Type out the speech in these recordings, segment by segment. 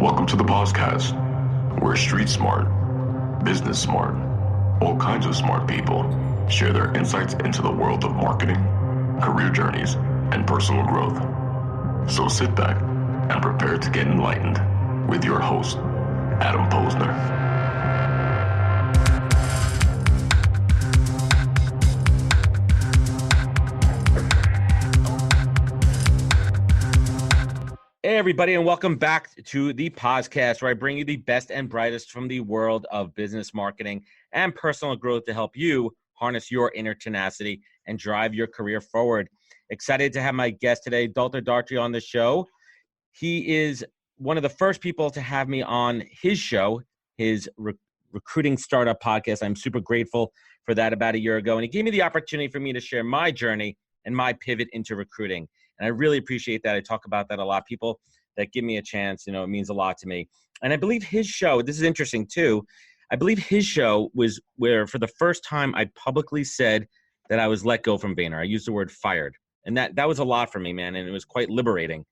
Welcome to the podcast, where street smart, business smart, all kinds of smart people share their insights into the world of marketing, career journeys, and personal growth. So sit back and prepare to get enlightened with your host, Adam Posner. Hey, everybody, and welcome back to the podcast where I bring you the best and brightest from the world of business marketing and personal growth to help you harness your inner tenacity and drive your career forward. Excited to have my guest today, Doherty, on the show. He is one of the first people to have me on his show, his recruiting startup podcast. I'm super grateful for that about a year ago, and he gave me the opportunity for me to share my journey and my pivot into recruiting. And I really appreciate that. I talk about that a lot. People that give me a chance, it means a lot to me. And I believe his show, this is interesting too, I believe his show was where for the first time I publicly said that I was let go from Vayner. I used the word fired. And that was a lot for me, man. And it was quite liberating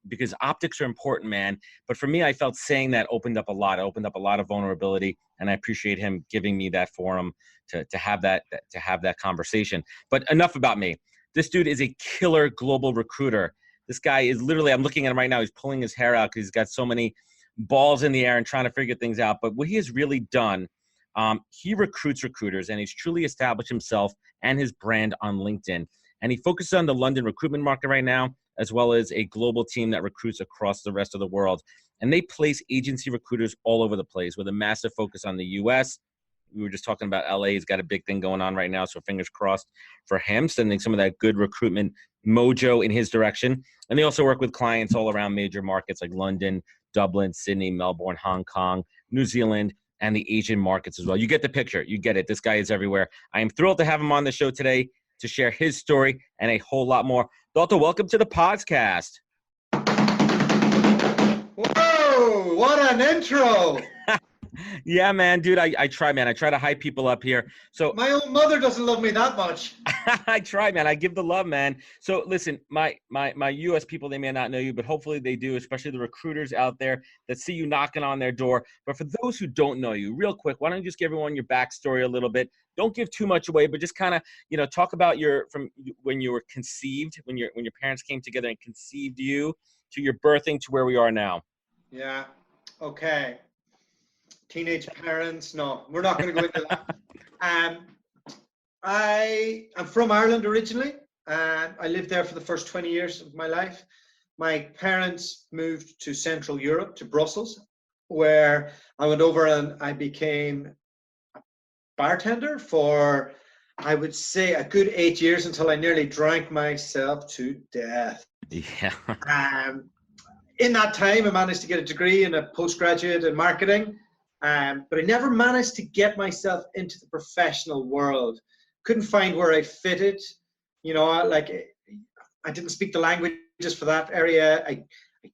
because optics are important, man. But for me, I felt saying that opened up a lot. It opened up a lot of vulnerability. And I appreciate him giving me that forum to have that conversation. But enough about me. This dude is a killer global recruiter. This guy is literally, I'm looking at him right now, he's pulling his hair out because he's got so many balls in the air and trying to figure things out. But what he has really done, he recruits recruiters, and he's truly established himself and his brand on LinkedIn. And he focuses on the London recruitment market right now, as well as a global team that recruits across the rest of the world. And they place agency recruiters all over the place with a massive focus on the US. We were just talking about LA. He's got a big thing going on right now, so fingers crossed for him, sending some of that good recruitment mojo in his direction. And they also work with clients all around major markets like London, Dublin, Sydney, Melbourne, Hong Kong, New Zealand, and the Asian markets as well. You get the picture. You get it. This guy is everywhere. I am thrilled to have him on the show today to share his story and a whole lot more. Doherty, welcome to the podcast. Whoa, what an intro. Yeah, man, dude, I try, man. I try to hype people up here. So my own mother doesn't love me that much. I try, man. I give the love, man. So listen, my US people, they may not know you, but hopefully they do, especially the recruiters out there that see you knocking on their door. But for those who don't know you, real quick, why don't you just give everyone your backstory a little bit? Don't give too much away, but just kind of, talk about from when you were conceived, when your parents came together and conceived you, to your birthing to where we are now. Yeah. Okay. Teenage parents. No, we're not going to go into that. I'm from Ireland originally. I lived there for the first 20 years of my life. My parents moved to Central Europe, to Brussels, where I went over and I became a bartender for, I would say, a good 8 years until I nearly drank myself to death. Yeah. In that time, I managed to get a degree in a postgraduate in marketing. But I never managed to get myself into the professional world. Couldn't find where I fitted. I didn't speak the languages for that area. I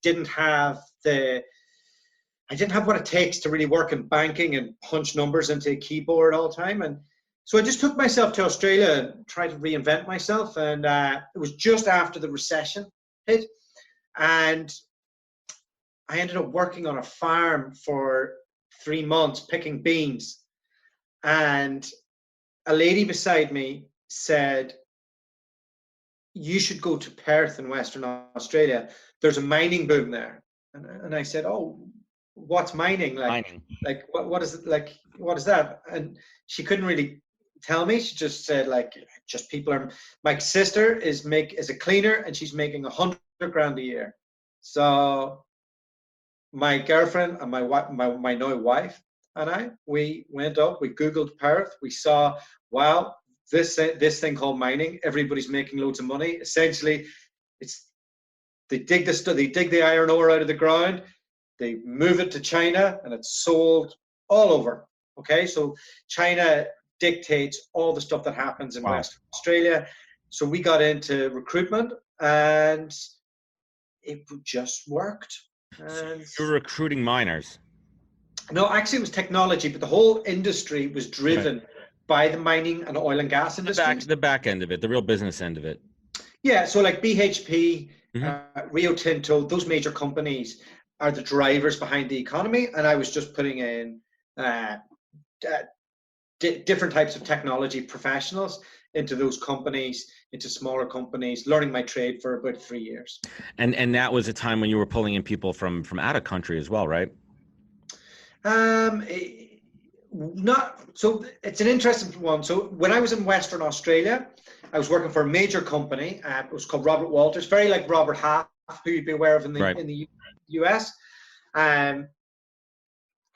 didn't have what it takes to really work in banking and punch numbers into a keyboard all the time. And so I just took myself to Australia and tried to reinvent myself. And it was just after the recession hit. And I ended up working on a farm for 3 months picking beans, and a lady beside me said, "You should go to Perth in Western Australia. There's a mining boom there." And I said, "Oh, what's mining? What is it like? What is that?" And she couldn't really tell me. She just said, just people are. My sister is a cleaner, and she's making $100,000 a year. So my girlfriend and my now wife and we went up, we Googled Perth, we saw, wow, this thing called mining, everybody's making loads of money. Essentially, they dig the iron ore out of the ground, they move it to China, and it's sold all over. Okay, so China dictates all the stuff that happens in Western Australia. So we got into recruitment, and it just worked. And you're recruiting miners? No, actually it was technology, but the whole industry was driven by the mining and oil and gas industry. The back end of it, the real business end of it. Yeah, so like BHP, Rio Tinto, those major companies are the drivers behind the economy, and I was just putting in different types of technology professionals into those companies, into smaller companies, learning my trade for about 3 years. And that was a time when you were pulling in people from out of country as well, right? Not so. It's an interesting one. So when I was in Western Australia, I was working for a major company. It was called Robert Walters, very like Robert Half, who you'd be aware of in the US.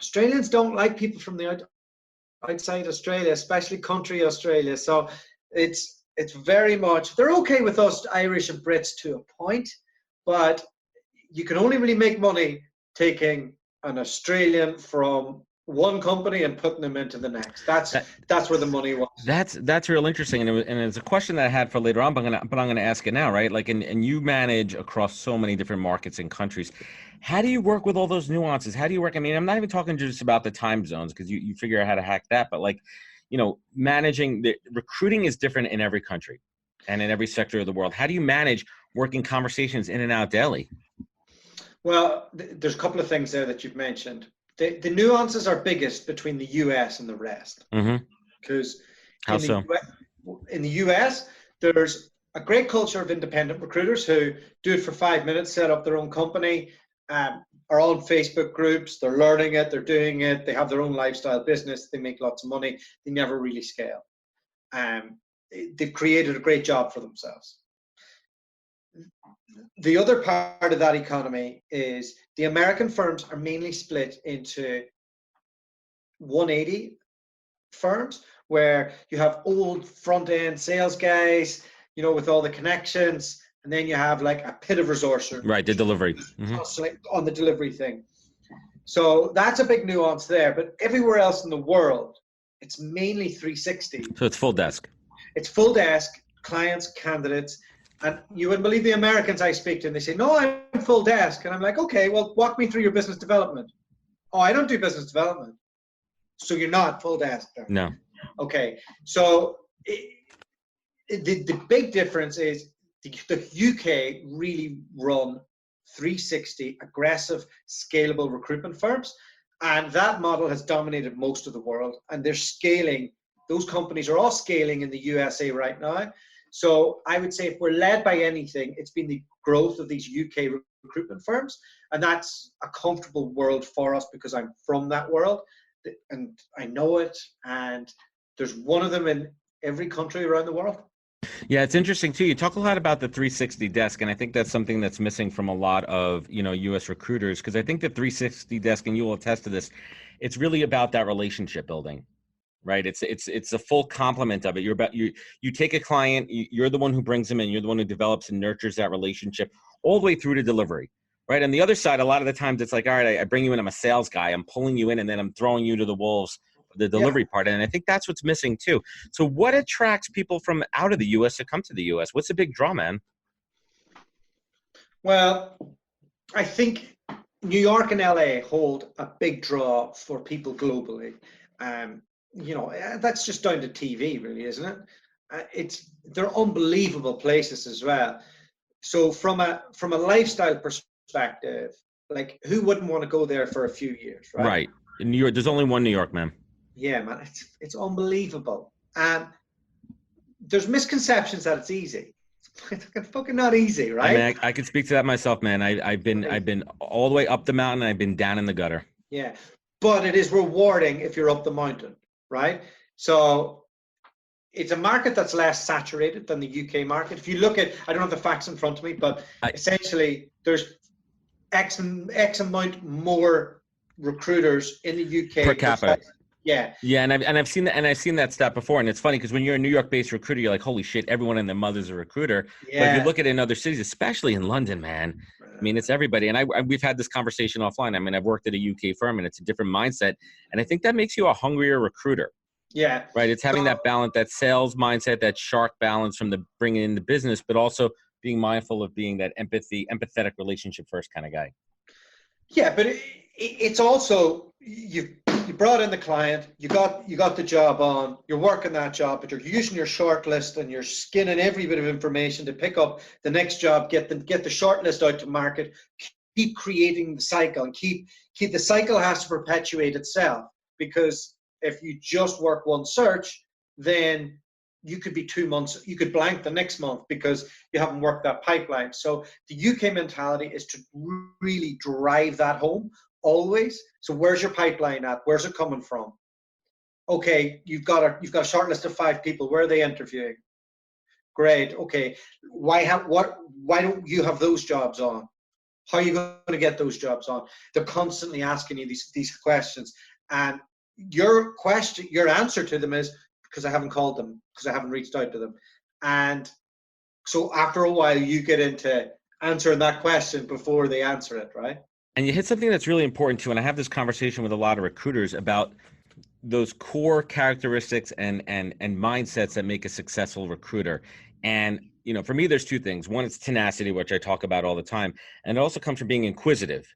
Australians don't like people from the outside Australia, especially country Australia. So it's very much, they're okay with us Irish and Brits to a point, but you can only really make money taking an Australian from one company and putting them into the next. That's where the money was. That's real interesting, and it's a question that I had for later on, but I'm gonna ask it now, right? Like, and you manage across so many different markets and countries. How do you work with all those nuances? How do you work? I mean, I'm not even talking just about the time zones, because you figure out how to hack that, but like, managing the recruiting is different in every country and in every sector of the world. How do you manage working conversations in and out daily? Well, there's a couple of things there that you've mentioned. The nuances are biggest between the US and the rest. Because in the US, there's a great culture of independent recruiters who do it for 5 minutes, set up their own company, are on Facebook groups, they're learning it, they're doing it, they have their own lifestyle business, they make lots of money, they never really scale. They've created a great job for themselves. The other part of that economy is the American firms are mainly split into 180 firms, where you have old front-end sales guys, with all the connections, and then you have like a pit of resources. Right, the delivery. On the delivery thing. So that's a big nuance there. But everywhere else in the world, it's mainly 360. So it's full desk. It's full desk, clients, candidates. And you wouldn't believe the Americans I speak to, and they say, no, I'm full desk. And I'm like, okay, well, walk me through your business development. Oh, I don't do business development. So you're not full desk then? No. Okay. So the big difference is the UK really run 360 aggressive, scalable recruitment firms. And that model has dominated most of the world. And they're scaling. Those companies are all scaling in the USA right now. So I would say if we're led by anything, it's been the growth of these UK recruitment firms. And that's a comfortable world for us because I'm from that world and I know it. And there's one of them in every country around the world. Yeah, it's interesting too. You talk a lot about the 360 desk, and I think that's something that's missing from a lot of, U.S. recruiters, because I think the 360 desk, and you will attest to this, it's really about that relationship building. Right. It's a full complement of it. You take a client, you're the one who brings them in, you're the one who develops and nurtures that relationship all the way through to delivery. Right. And the other side, a lot of the times it's like, all right, I bring you in, I'm a sales guy, I'm pulling you in, and then I'm throwing you to the wolves, the delivery part. And I think that's what's missing too. So what attracts people from out of the US to come to the US? What's the big draw, man? Well, I think New York and LA hold a big draw for people globally. That's just down to TV, really, isn't it? They're unbelievable places as well. So from a lifestyle perspective, like who wouldn't want to go there for a few years, right? Right. In New York, there's only one New York, man. Yeah, man, it's unbelievable. There's misconceptions that it's easy. It's fucking not easy, right? I mean, I can speak to that myself, man. I've been all the way up the mountain, and I've been down in the gutter. Yeah, but it is rewarding if you're up the mountain. Right? So it's a market that's less saturated than the UK market. If you look at, I don't have the facts in front of me, but essentially there's X amount more recruiters in the UK per capita. Yeah. Yeah, and I've seen that stat before, and it's funny because when you're a New York-based recruiter, you're like, holy shit, everyone and their mother's a recruiter. Yeah. But if you look at it in other cities, especially in London, man, I mean, it's everybody. And we've had this conversation offline. I mean, I've worked at a UK firm, and it's a different mindset, and I think that makes you a hungrier recruiter. Yeah. Right. It's having that balance, that sales mindset, that shark balance from the bringing in the business, but also being mindful of being that empathetic relationship first kind of guy. Yeah, but it's also you brought in the client, you got the job on, you're working that job, but you're using your short list and you're skinning every bit of information to pick up the next job, get the short list out to market, keep creating the cycle and keep the cycle has to perpetuate itself, because if you just work one search, then you could be 2 months, you could blank the next month because you haven't worked that pipeline. So the UK mentality is to really drive that home always. So where's your pipeline at? Where's it coming from? Okay, you've got a short list of 5 people. Where are they interviewing? Great. Okay, why don't you have those jobs on? How are you going to get those jobs on? They're constantly asking you these questions, and your answer to them is, because I haven't called them, because I haven't reached out to them. And so after a while, you get into answering that question before they answer it, right? And you hit something that's really important too. And I have this conversation with a lot of recruiters about those core characteristics and mindsets that make a successful recruiter. And, you know, for me, there's 2 things. One, it's tenacity, which I talk about all the time. And it also comes from being inquisitive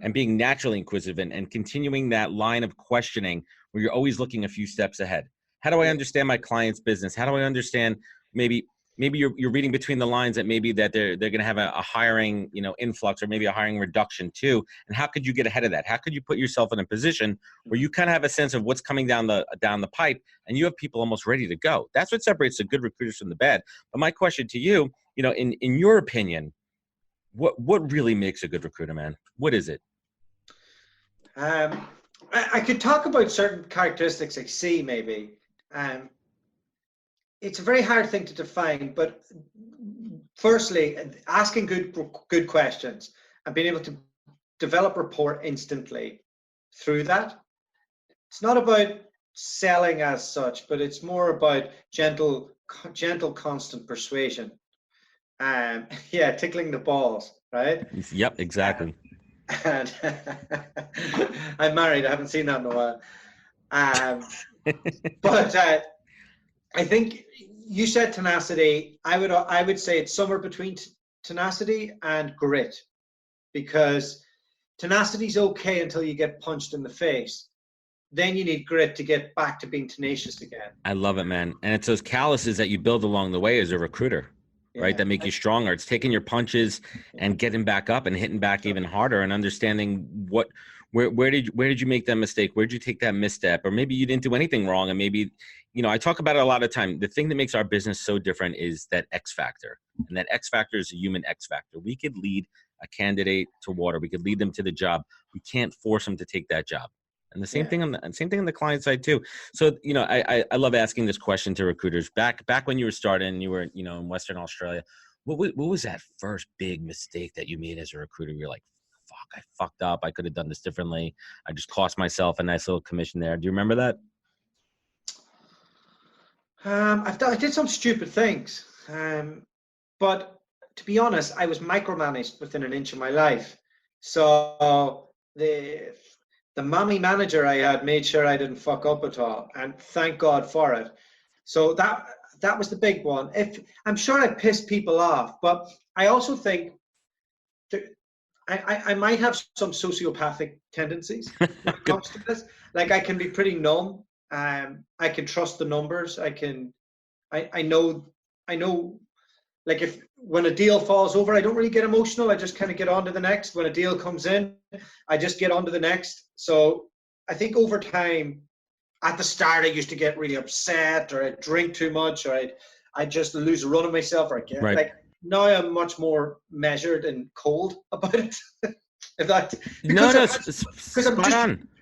and being naturally inquisitive and continuing that line of questioning where you're always looking a few steps ahead. How do I understand my client's business? How do I understand maybe you're reading between the lines that maybe that they're going to have a hiring, you know, influx or maybe a hiring reduction too. And how could you get ahead of that? How could you put yourself in a position where you kind of have a sense of what's coming down the pipe and you have people almost ready to go? That's what separates the good recruiters from the bad. But my question to you, you know, in your opinion, what really makes a good recruiter, man? What is it? I could talk about certain characteristics I see maybe. It's a very hard thing to define, but firstly, asking good questions and being able to develop rapport instantly through that. It's not about selling as such, but it's more about gentle, constant persuasion. Yeah, tickling the balls, right? Yep, exactly. And I'm married. I haven't seen that in a while. But I think you said tenacity. I would say it's somewhere between tenacity and grit, because tenacity is okay until you get punched in the face. Then you need grit to get back to being tenacious again. I love it, man. And it's those calluses that you build along the way as a recruiter, right? That make you stronger. It's taking your punches and getting back up and hitting back even harder and understanding where did you make that mistake? Where did you take that misstep? Or maybe you didn't do anything wrong. And maybe, you know, I talk about it a lot of time. The thing that makes our business so different is that X factor. And that X factor is a human X factor. We could lead a candidate to water. We could lead them to the job. We can't force them to take that job. And the same thing on the client side too. So, you know, I love asking this question to recruiters. Back when you were starting, you were, you know, in Western Australia. What was that first big mistake that you made as a recruiter? You're like, fuck, I fucked up. I could have done this differently. I just cost myself a nice little commission there. Do you remember that? I did some stupid things, but to be honest, I was micromanaged within an inch of my life. So the mommy manager I had made sure I didn't fuck up at all, and thank God for it. So that was the big one. I'm sure I pissed people off, but I also think I might have some sociopathic tendencies when it comes to this. Like, I can be pretty numb. I can trust the numbers. I know, like, when a deal falls over, I don't really get emotional. I just kind of get on to the next. When a deal comes in, I just get on to the next. So I think over time, at the start, I used to get really upset, or I'd drink too much, or I'd just lose a run of myself, or I'd get, like, now I'm much more measured and cold about it. Because I'm just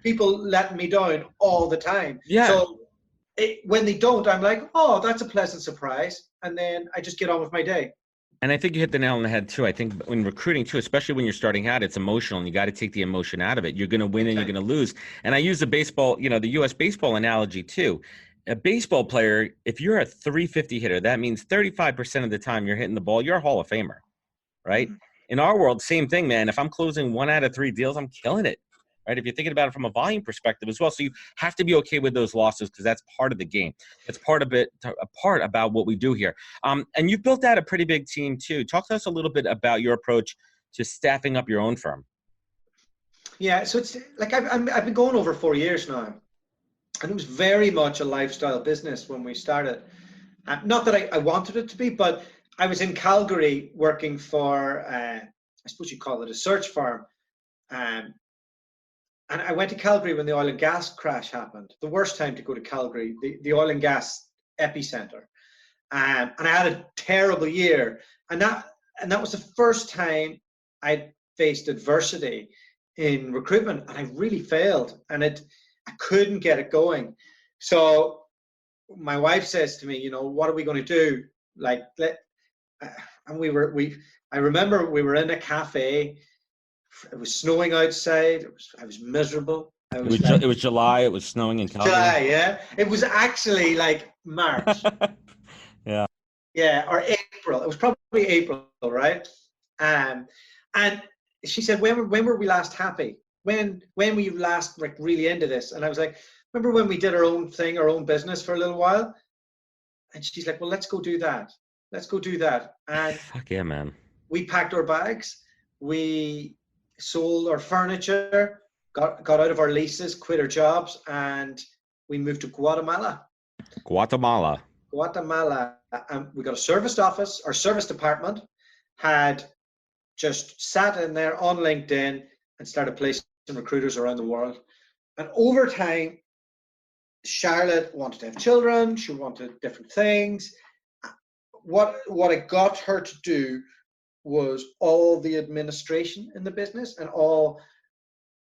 people letting me down all the time. Yeah. So when they don't, I'm like, oh, that's a pleasant surprise. And then I just get on with my day. And I think you hit the nail on the head too. I think when recruiting too, especially when you're starting out, it's emotional and you got to take the emotion out of it. You're going to win and you're going to lose. And I use the baseball, you know, the US baseball analogy too. A baseball player, if you're a 350 hitter, that means 35% of the time you're hitting the ball, you're a Hall of Famer, right? Mm-hmm. In our world, same thing, man. If I'm closing 1 out of 3 deals, I'm killing it, right? If you're thinking about it from a volume perspective as well. So you have to be okay with those losses because that's part of the game. It's part of it, a part about what we do here. And you've built out a pretty big team too. Talk to us a little bit about your approach to staffing up your own firm. Yeah, so it's like I've been going over 4 years now. And it was very much a lifestyle business when we started. Not that I wanted it to be, but I was in Calgary working for suppose you call it a search firm. And I went to Calgary when the oil and gas crash happened. The worst time to go to Calgary, the oil and gas epicenter. And I had a terrible year. And that was the first time I faced adversity in recruitment, and I really failed. And I couldn't get it going. So my wife says to me, what are we going to do? And I remember we were in a cafe. It was snowing outside. I was miserable. It was July. It was snowing in Calgary. July, yeah. It was actually like March. Yeah. Yeah, or April. It was probably April, right? And she said, when were we last happy? When were you last really into this? And I was like, remember when we did our own thing, our own business for a little while? And she's like, well, let's go do that. Let's go do that. And fuck yeah, man. We packed our bags. We sold our furniture, got out of our leases, quit our jobs, and we moved to Guatemala. And we got a serviced office. Our service department had just sat in there on LinkedIn and started placing recruiters around the world. And over time, Charlotte wanted to have children. She wanted different things. What I got her to do was all the administration in the business and all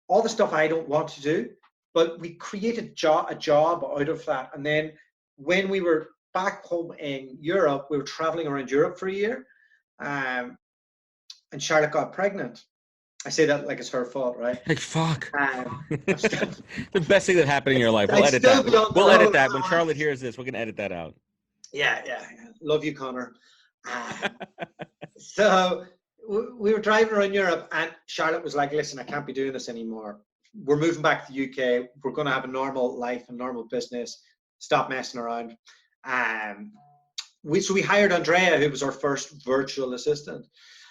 the stuff I don't want to do. But we created a job out of that. And then when we were back home in Europe, we were traveling around Europe for a year. And Charlotte got pregnant. I say that like it's her fault, right? Like, fuck. The best thing that happened in your life. We'll edit that. When Charlotte hears this, we're going to edit that out. Yeah. Love you, Connor. So we were driving around Europe, and Charlotte was like, listen, I can't be doing this anymore. We're moving back to the UK. We're going to have a normal life and normal business. Stop messing around. So we hired Andrea, who was our first virtual assistant.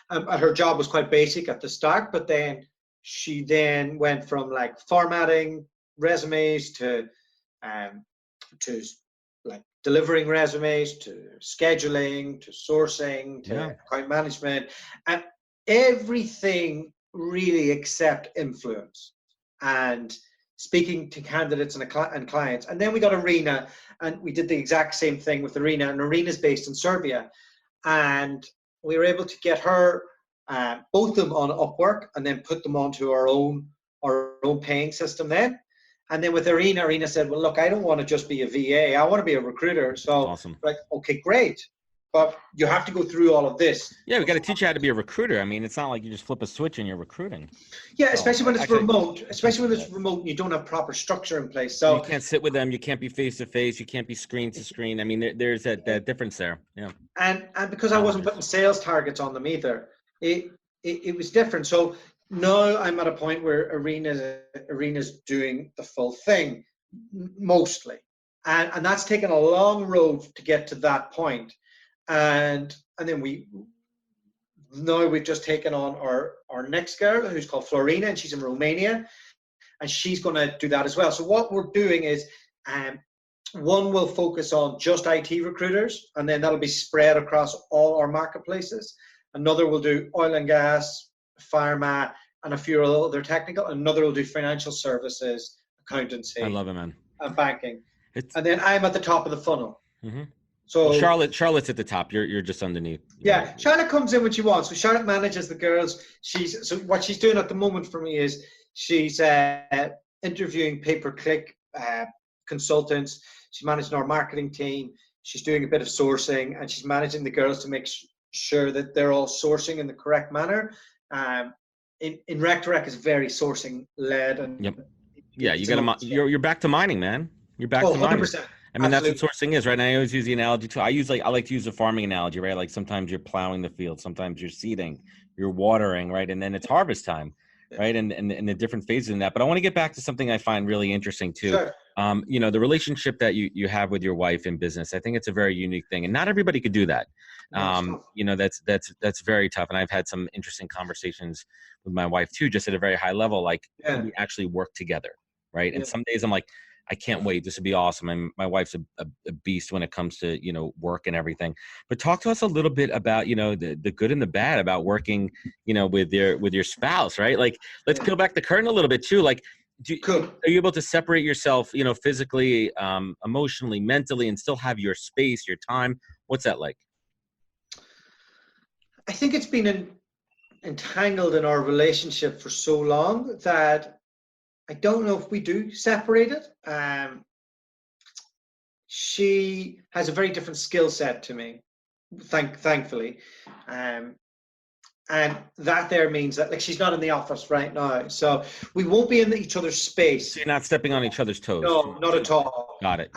Her job was quite basic at the start, but then she went from like formatting resumes to like delivering resumes to scheduling to sourcing to account management and everything really except influence and speaking to candidates and clients. And then we got Arena, and we did the exact same thing with Arena, and Arena's based in Serbia. And we were able to get her, both of them on Upwork, and then put them onto our own paying system then. And then with Arena said, well, look, I don't want to just be a VA. I want to be a recruiter. So awesome. Like, okay, great. But you have to go through all of this. Yeah, we got to teach you how to be a recruiter. I mean, it's not like you just flip a switch and you're recruiting. Yeah, especially when it's remote. Especially when it's remote and you don't have proper structure in place. So you can't sit with them. You can't be face to face. You can't be screen to screen. I mean, there's that difference there. Yeah. And because I wasn't putting sales targets on them either, it was different. So now I'm at a point where Arena's doing the full thing mostly, and that's taken a long road to get to that point. And then we've just taken on our next girl, who's called Florina, and she's in Romania, and she's going to do that as well. So what we're doing is, one will focus on just IT recruiters, and then that'll be spread across all our marketplaces. Another will do oil and gas, pharma, and a few other technical. Another will do financial services, accountancy. I love it, man. And banking. And then I'm at the top of the funnel. Mm-hmm. So Charlotte's at the top. You're just underneath. Yeah, Charlotte comes in when she wants. So Charlotte manages the girls. So what she's doing at the moment for me is she's interviewing pay-per-click consultants. She's managing our marketing team. She's doing a bit of sourcing, and she's managing the girls to make sure that they're all sourcing in the correct manner. In Rec to Rec is very sourcing led, and yeah, you're back to mining, man. You're back to mining. 100%. I mean, Absolutely. that's what sourcing is, right? And I always use the analogy too. I like to use a farming analogy, right? Like sometimes you're plowing the field, sometimes you're seeding, you're watering, right? And then it's harvest time, right? And the different phases in that. But I want to get back to something I find really interesting too. Sure. The relationship that you have with your wife in business. I think it's a very unique thing, and not everybody could do that. That's very tough. And I've had some interesting conversations with my wife too, just at a very high level. Like, can we actually work together, right? And some days I'm like, I can't wait. This would be awesome. And my wife's a beast when it comes to, you know, work and everything. But talk to us a little bit about, you know, the good and the bad about working, you know, with your spouse, right? Like, let's peel back the curtain a little bit too. Like, Cool. are you able to separate yourself, you know, physically, emotionally, mentally, and still have your space, your time? What's that like? I think it's been entangled in our relationship for so long that I don't know if we do separate it. She has a very different skill set to me, thankfully. And that there means that, like, she's not in the office right now, so we won't be in each other's space. So you're not stepping on each other's toes. No, not at all. Got it.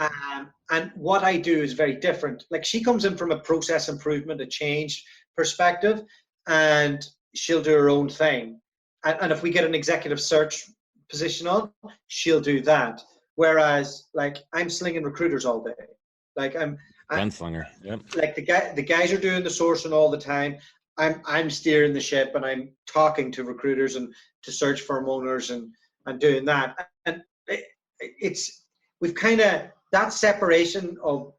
And what I do is very different. Like, she comes in from a process improvement, a change perspective, and she'll do her own thing. And if we get an executive search position on, she'll do that. Whereas, like, I'm slinging recruiters all day. Like, I'm Gunslinger. Yep. like the guys are doing the sourcing all the time. I'm steering the ship, and I'm talking to recruiters and to search firm owners and doing that. And we've kind of, that separation of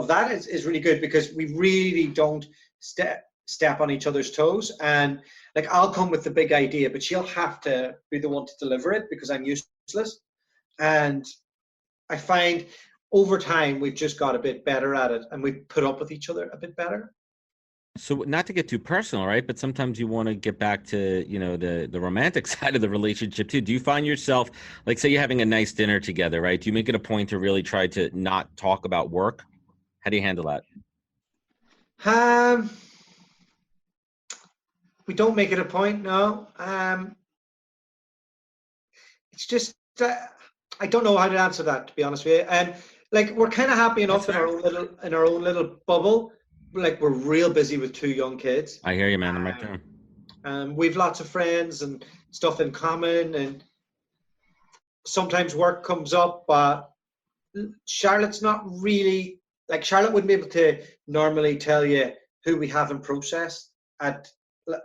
that is really good, because we really don't step on each other's toes. And like, I'll come with the big idea, but she'll have to be the one to deliver it because I'm useless. And I find over time we've just got a bit better at it, and we put up with each other a bit better. So not to get too personal, right? But sometimes you want to get back to, you know, the romantic side of the relationship too. Do you find yourself, like, say you're having a nice dinner together, right? Do you make it a point to really try to not talk about work? How do you handle that? We don't make it a point, no. It's just, I don't know how to answer that, to be honest with you. Like, we're kind of happy enough in our own little bubble. Like, we're real busy with 2 young kids. I hear you, man. I'm right there. We've lots of friends and stuff in common, and sometimes work comes up, but Charlotte's not really, like, Charlotte wouldn't be able to normally tell you who we have in process.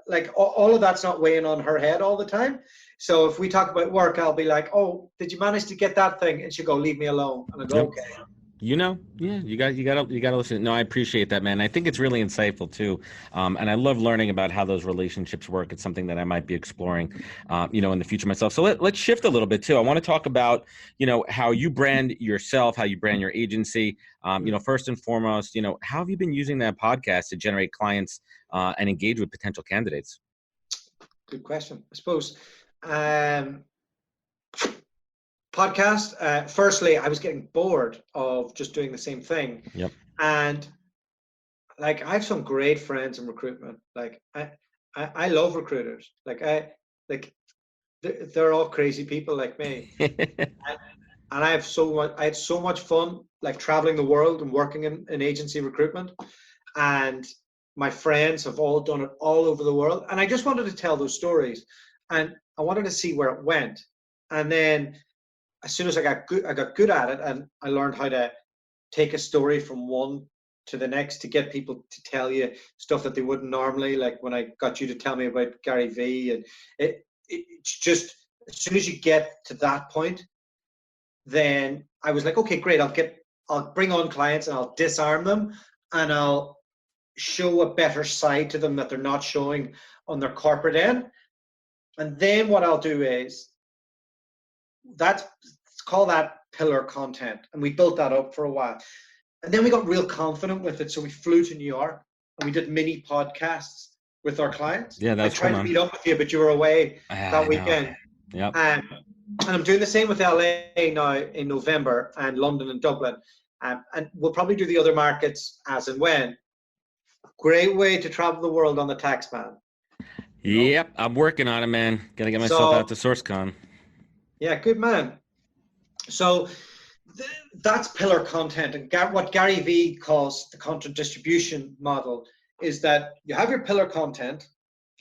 Like, all of that's not weighing on her head all the time. So if we talk about work, I'll be like, "Oh, did you manage to get that thing?" And she'll go, "Leave me alone." And I go, "Okay." You know, yeah, you gotta listen. No, I appreciate that, man. I think it's really insightful too, and I love learning about how those relationships work. It's something that I might be exploring, you know, in the future myself. So let's shift a little bit too. I want to talk about, you know, how you brand yourself, how you brand your agency. You know, first and foremost, you know, how have you been using that podcast to generate clients and engage with potential candidates? Good question. I suppose. Podcast. Firstly, I was getting bored of just doing the same thing. Yep. And like, I have some great friends in recruitment. Like, I love recruiters. Like, they're all crazy people like me. And I had so much fun, like, traveling the world and working in agency recruitment. And my friends have all done it all over the world. And I just wanted to tell those stories, and I wanted to see where it went. And then as soon as I got good at it, and I learned how to take a story from one to the next to get people to tell you stuff that they wouldn't normally. Like, when I got you to tell me about Gary Vee, and it's just, as soon as you get to that point, then I was like, okay, great. I'll bring on clients, and I'll disarm them, and I'll show a better side to them that they're not showing on their corporate end. And then what I'll do is, call that pillar content. And we built that up for a while. And then we got real confident with it. So we flew to New York, and we did mini podcasts with our clients. Yeah, that's I tried to meet up with you, but you were away that weekend. Yep. And I'm doing the same with LA now in November, and London and Dublin. And we'll probably do the other markets as and when. Great way to travel the world on the tax man. Yep, I'm working on it, man. Gotta get myself out to SourceCon. Yeah, good man. So that's pillar content. And what Gary Vee calls the content distribution model is that you have your pillar content,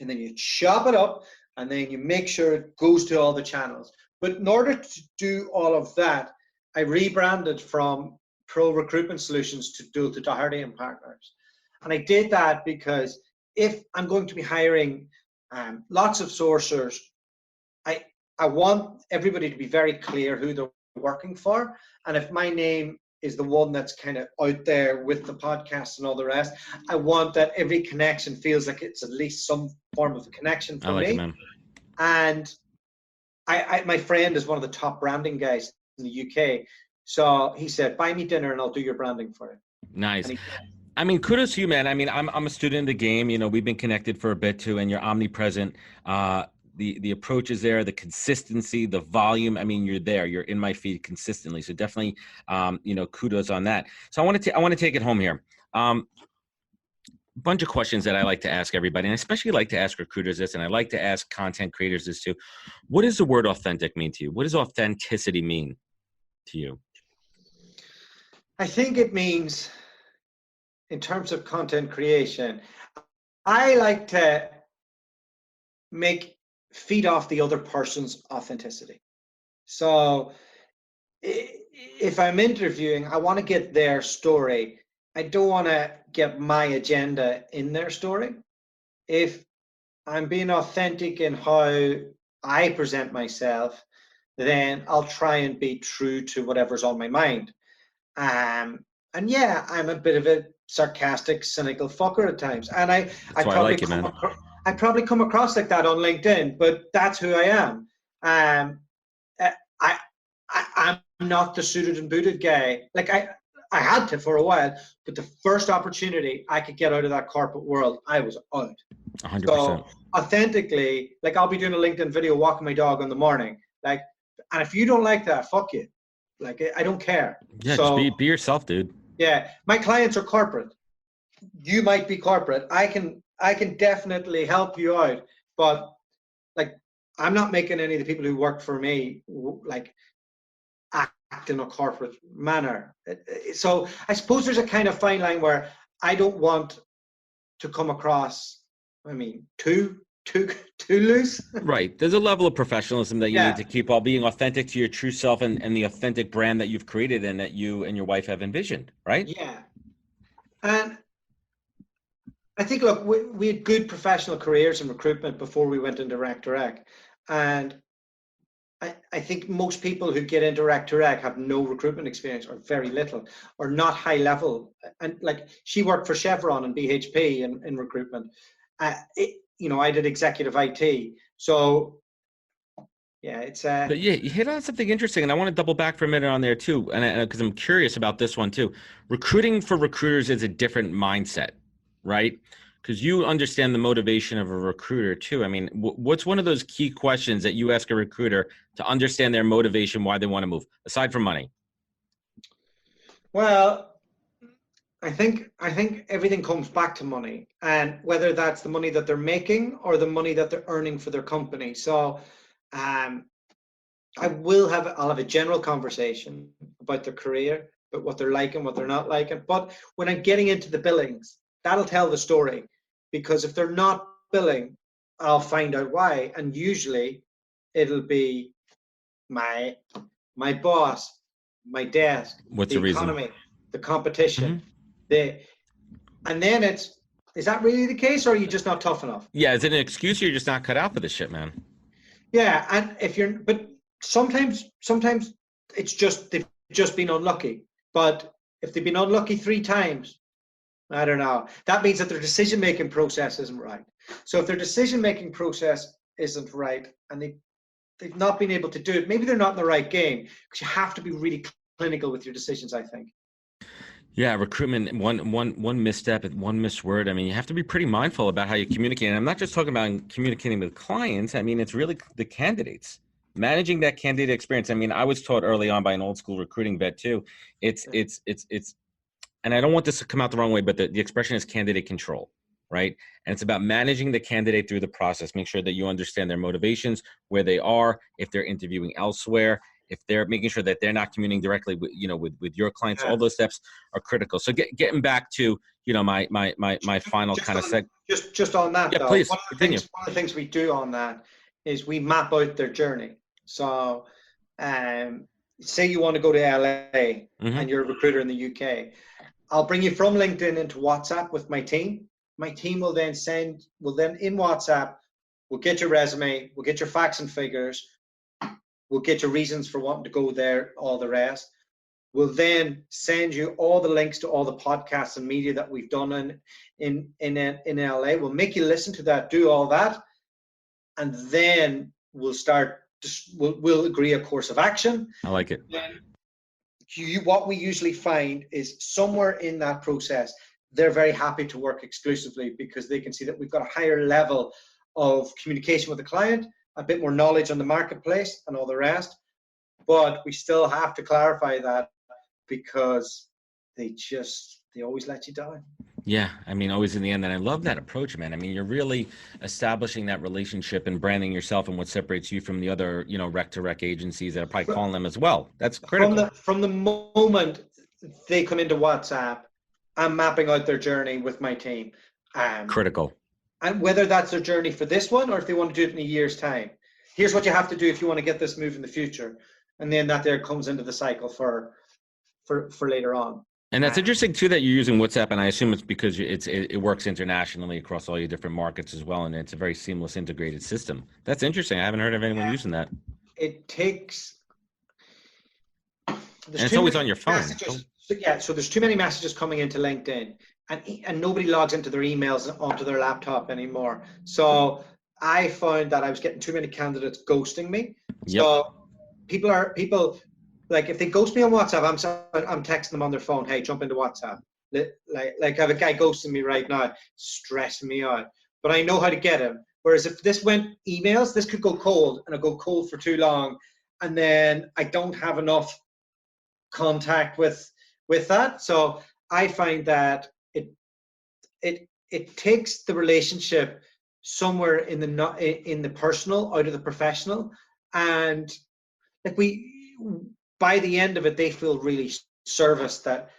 and then you chop it up, and then you make sure it goes to all the channels. But in order to do all of that, I rebranded from Pro Recruitment Solutions to Dualta, Doherty and Partners. And I did that because if I'm going to be hiring lots of sourcers, I want everybody to be very clear who they're working for. And if my name is the one that's kind of out there with the podcast and all the rest, I want that every connection feels like it's at least some form of a connection for I like me. it, man. And my friend is one of the top branding guys in the UK. So he said, buy me dinner and I'll do your branding for you. Nice. I mean, kudos to you, man. I mean, I'm a student of the game. You know, we've been connected for a bit too, and you're omnipresent. The approach is there, the consistency, the volume. I mean, you're there. You're in my feed consistently. So definitely, you know, kudos on that. So I want to take it home here. Bunch of questions that I like to ask everybody, and I especially like to ask recruiters this, and I like to ask content creators this too. What does the word authentic mean to you? What does authenticity mean to you? I think it means, in terms of content creation, I like to feed off the other person's authenticity. So if I'm interviewing, I want to get their story. I don't want to get my agenda in their story. If I'm being authentic in how I present myself, then I'll try and be true to whatever's on my mind. And yeah, I'm a bit of a sarcastic, cynical fucker at times. And I probably come across like that on LinkedIn, but that's who I am. I'm not the suited and booted guy. Like I had to for a while, but the first opportunity I could get out of that corporate world, I was out. 100%. So authentically, like I'll be doing a LinkedIn video walking my dog in the morning. Like, and if you don't like that, fuck you. Like, I don't care. Yeah, so, just be yourself, dude. Yeah, my clients are corporate. You might be corporate. I can definitely help you out, but like, I'm not making any of the people who work for me like act in a corporate manner. So I suppose there's a kind of fine line where I don't want to come across, I mean, too loose. Right. There's a level of professionalism that you need to keep while being authentic to your true self and the authentic brand that you've created and that you and your wife have envisioned, right? Yeah. And I think, look, we had good professional careers in recruitment before we went into Rec. And I think most people who get into Rec have no recruitment experience or very little or not high level. And like she worked for Chevron and BHP in recruitment. You know, I did executive IT. So yeah, it's But yeah, you hit on something interesting, and I want to double back for a minute on there too, and because I'm curious about this one too. Recruiting for recruiters is a different mindset, right? Because you understand the motivation of a recruiter too. I mean, what's one of those key questions that you ask a recruiter to understand their motivation, why they want to move, aside from money? Well, I think everything comes back to money, and whether that's the money that they're making or the money that they're earning for their company. So I'll have a general conversation about their career, about what they're liking, what they're not liking. But when I'm getting into the billings, that'll tell the story, because if they're not billing, I'll find out why. And usually it'll be my boss, my desk, What's the the reason? economy, the competition, and then is that really the case, or are you just not tough enough? Yeah, is it an excuse or you're just not cut out for this shit, man? Yeah, and but sometimes it's just they've just been unlucky. But if they've been unlucky 3 times, I don't know. That means that their decision-making process isn't right. So if their decision-making process isn't right and they've not been able to do it, maybe they're not in the right game, because you have to be really clinical with your decisions, I think. Yeah, recruitment, one misstep, one misword. I mean, you have to be pretty mindful about how you communicate. And I'm not just talking about communicating with clients. I mean, it's really the candidates, managing that candidate experience. I mean, I was taught early on by an old school recruiting vet too. It's, and I don't want this to come out the wrong way, but the expression is candidate control, right? And it's about managing the candidate through the process. Make sure that you understand their motivations, where they are, if they're interviewing elsewhere, if they're making sure that they're not communicating directly with, with your clients. All those steps are critical. So getting back to, my final kind of segment. Just on that, yeah, though, please, one of the things we do on that is we map out their journey. So say you want to go to LA and you're a recruiter in the UK. I'll bring you from LinkedIn into WhatsApp with my team. My team will then in WhatsApp, we'll get your resume, we'll get your facts and figures. We'll get your reasons for wanting to go there, all the rest. We'll then send you all the links to all the podcasts and media that we've done in LA. We'll make you listen to that, do all that, and then we'll agree a course of action. I like it. What we usually find is somewhere in that process, they're very happy to work exclusively because they can see that we've got a higher level of communication with the client, a bit more knowledge on the marketplace and all the rest. But we still have to clarify that because they always let you down. Yeah, I mean, always in the end. And I love that approach, man. I mean, you're really establishing that relationship and branding yourself and what separates you from the other, rec-to-rec agencies that are probably calling them as well. That's critical. From the moment they come into WhatsApp, I'm mapping out their journey with my team. Critical. And whether that's their journey for this one or if they want to do it in a year's time. Here's what you have to do if you want to get this move in the future. And then that there comes into the cycle for later on. And that's interesting too that you're using WhatsApp, and I assume it's because it works internationally across all your different markets as well, and it's a very seamless integrated system. That's interesting. I haven't heard of anyone using that. It takes. And it's always on your phone. So there's too many messages coming into LinkedIn, and nobody logs into their emails onto their laptop anymore. So I found that I was getting too many candidates ghosting me. Yep. So people. Like if they ghost me on WhatsApp, I'm texting them on their phone. Hey, jump into WhatsApp. Like I have a guy ghosting me right now, stressing me out. But I know how to get him. Whereas if this went emails, this could go cold, and it'll go cold for too long, and then I don't have enough contact with that. So I find that it takes the relationship somewhere in the personal out of the professional, and like by the end of it, they feel really serviced that,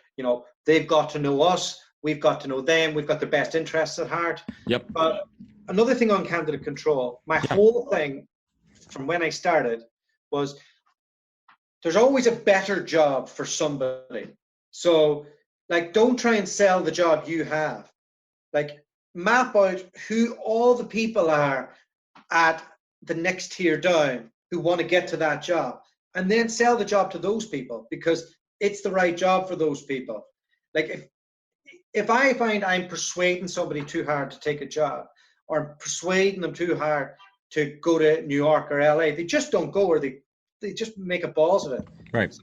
they've got to know us, we've got to know them, we've got their best interests at heart. Yep. But another thing on candidate control, my whole thing from when I started was there's always a better job for somebody. So, like, don't try and sell the job you have. Like, map out who all the people are at the next tier down who want to get to that job. And then sell the job to those people because it's the right job for those people. Like if I find I'm persuading somebody too hard to take a job or persuading them too hard to go to New York or LA, they just don't go, or they just make a balls of it. Right. So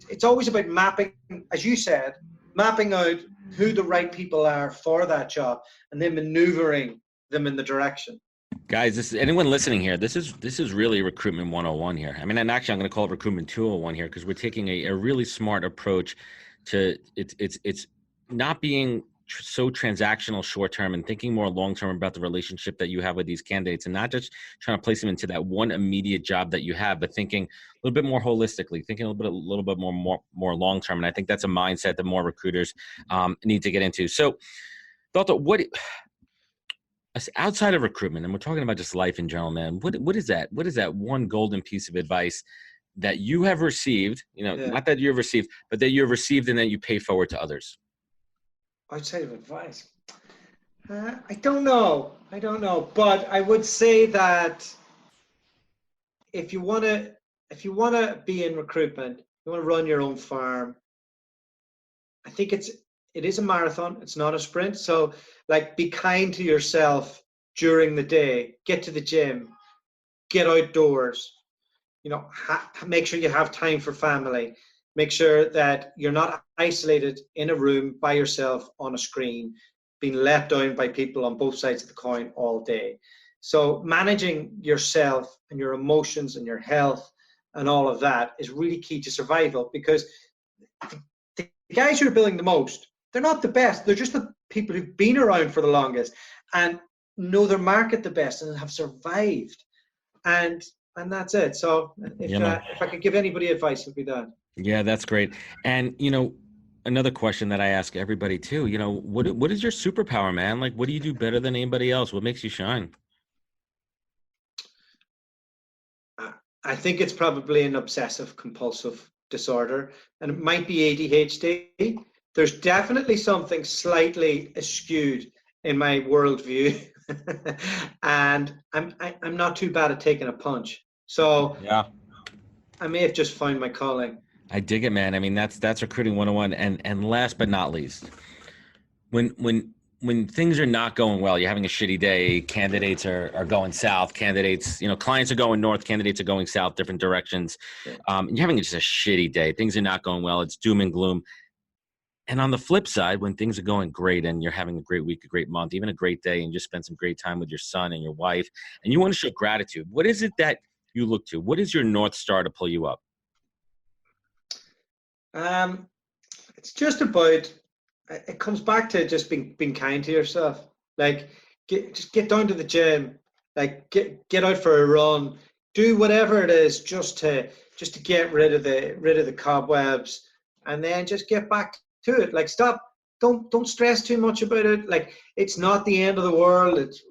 it's always about mapping, as you said, mapping out who the right people are for that job and then maneuvering them in the direction. Guys, anyone listening here, this is really Recruitment 101 here. I mean, and actually I'm going to call it Recruitment 201 here because we're taking a really smart approach to it's not being so transactional short term and thinking more long term about the relationship that you have with these candidates, and not just trying to place them into that one immediate job that you have, but thinking a little bit more holistically, thinking a little bit more long term. And I think that's a mindset that more recruiters need to get into. So, Doherty, outside of recruitment, and we're talking about just life in general, man, what is that? What is that one golden piece of advice that you have received, not that you've received, but that you've received and that you pay forward to others? Outside of advice? I don't know, but I would say that if you want to be in recruitment, you want to run your own farm, I think it is a marathon. It's not a sprint. So, like, be kind to yourself during the day. Get to the gym. Get outdoors. Make sure you have time for family. Make sure that you're not isolated in a room by yourself on a screen, being let down by people on both sides of the coin all day. So, managing yourself and your emotions and your health and all of that is really key to survival, because the guys who are billing the most, they're not the best. They're just the people who've been around for the longest and know their market the best and have survived. And that's it. So if I could give anybody advice, it would be that. Yeah, that's great. And, another question that I ask everybody too, what is your superpower, man? Like, what do you do better than anybody else? What makes you shine? I think it's probably an obsessive compulsive disorder, and it might be ADHD. There's definitely something slightly askewed in my worldview, and I'm not too bad at taking a punch. So yeah, I may have just found my calling. I dig it, man. I mean, that's recruiting 101. And last but not least, when things are not going well, you're having a shitty day, candidates are going south, candidates, clients are going north, candidates are going south, different directions. You're having just a shitty day. Things are not going well. It's doom and gloom. And on the flip side, when things are going great and you're having a great week, a great month, even a great day, and just spend some great time with your son and your wife, and you want to show gratitude, what is it that you look to? What is your North Star to pull you up? It's just about, it comes back to just being kind to yourself. Like, just get down to the gym, like get out for a run, do whatever it is just to get rid of the cobwebs, and then just get back to it. Like, don't stress too much about it. Like, it's not the end of the world. It's,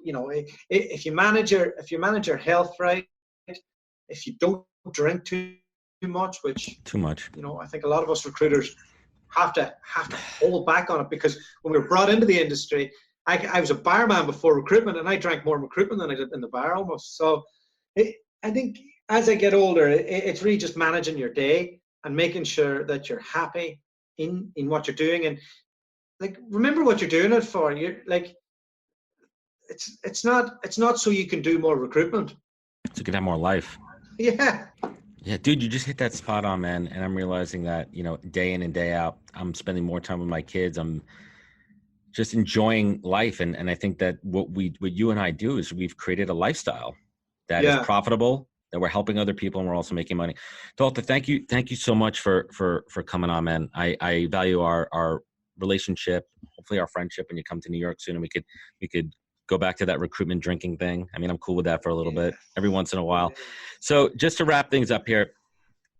if you manage your health right, if you don't drink too much, I think a lot of us recruiters have to hold back on it, because when we were brought into the industry, I was a barman before recruitment, and I drank more in recruitment than I did in the bar almost. So I think as I get older, it's really just managing your day and making sure that you're happy in what you're doing, and like, remember what you're doing it for. You're like, it's not so you can do more recruitment, so you can have more life. Yeah, dude, you just hit that spot on, man. And I'm realizing that, day in and day out, I'm spending more time with my kids. I'm just enjoying life. And I think that what you and I do is we've created a lifestyle that is profitable, that we're helping other people, and we're also making money. Doherty, thank you so much for coming on, man. I value our relationship, hopefully our friendship, and you come to New York soon, and we could go back to that recruitment drinking thing. I mean, I'm cool with that for a little bit, every once in a while. So just to wrap things up here,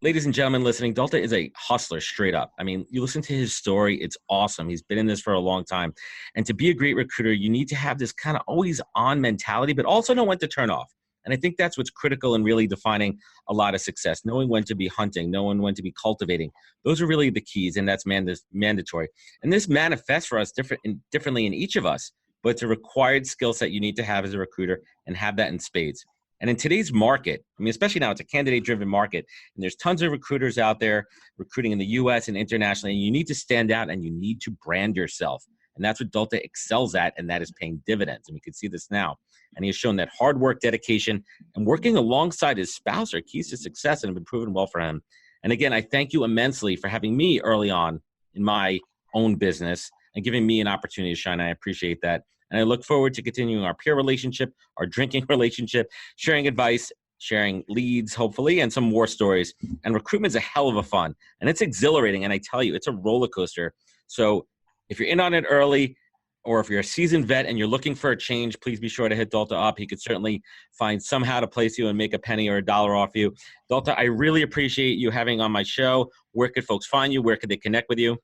ladies and gentlemen listening, Doherty is a hustler straight up. I mean, you listen to his story, it's awesome. He's been in this for a long time. And to be a great recruiter, you need to have this kind of always on mentality, but also know when to turn off. And I think that's what's critical in really defining a lot of success, knowing when to be hunting, knowing when to be cultivating. Those are really the keys, and that's mandatory. And this manifests for us differently in each of us, but it's a required skill set you need to have as a recruiter, and have that in spades. And in today's market, I mean, especially now, it's a candidate-driven market, and there's tons of recruiters out there recruiting in the U.S. and internationally, and you need to stand out, and you need to brand yourself. And that's what Doherty excels at, and that is paying dividends. And we can see this now. And he has shown that hard work, dedication, and working alongside his spouse are keys to success and have been proven well for him. And again, I thank you immensely for having me early on in my own business and giving me an opportunity to shine. I appreciate that. And I look forward to continuing our peer relationship, our drinking relationship, sharing advice, sharing leads, hopefully, and some war stories. And recruitment is a hell of a fun, and it's exhilarating. And I tell you, it's a roller coaster. So if you're in on it early, or if you're a seasoned vet and you're looking for a change, please be sure to hit Doherty up. He could certainly find somehow to place you and make a penny or a dollar off you. Doherty, I really appreciate you having on my show. Where could folks find you? Where could they connect with you?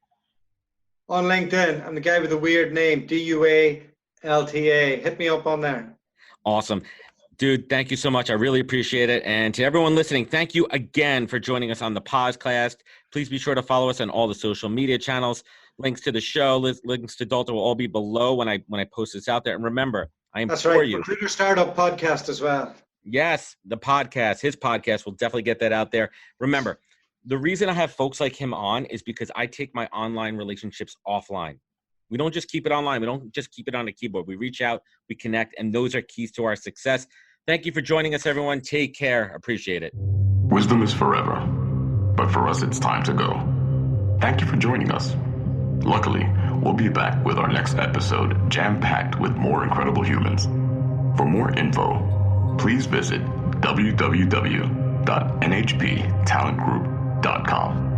On LinkedIn. I'm the guy with the weird name, Dualta. Hit me up on there. Awesome. Dude, thank you so much. I really appreciate it. And to everyone listening, thank you again for joining us on the podcast. Please be sure to follow us on all the social media channels. Links to the show, links to Doherty will all be below when I post this out there. And remember, I implore you. Recruiter Startup Podcast as well. Yes, the podcast, his podcast, will definitely get that out there. Remember, the reason I have folks like him on is because I take my online relationships offline. We don't just keep it online. We don't just keep it on a keyboard. We reach out, we connect, and those are keys to our success. Thank you for joining us, everyone. Take care. Appreciate it. Wisdom is forever, but for us, it's time to go. Thank you for joining us. Luckily, we'll be back with our next episode jam-packed with more incredible humans. For more info, please visit www.nhptalentgroup.com.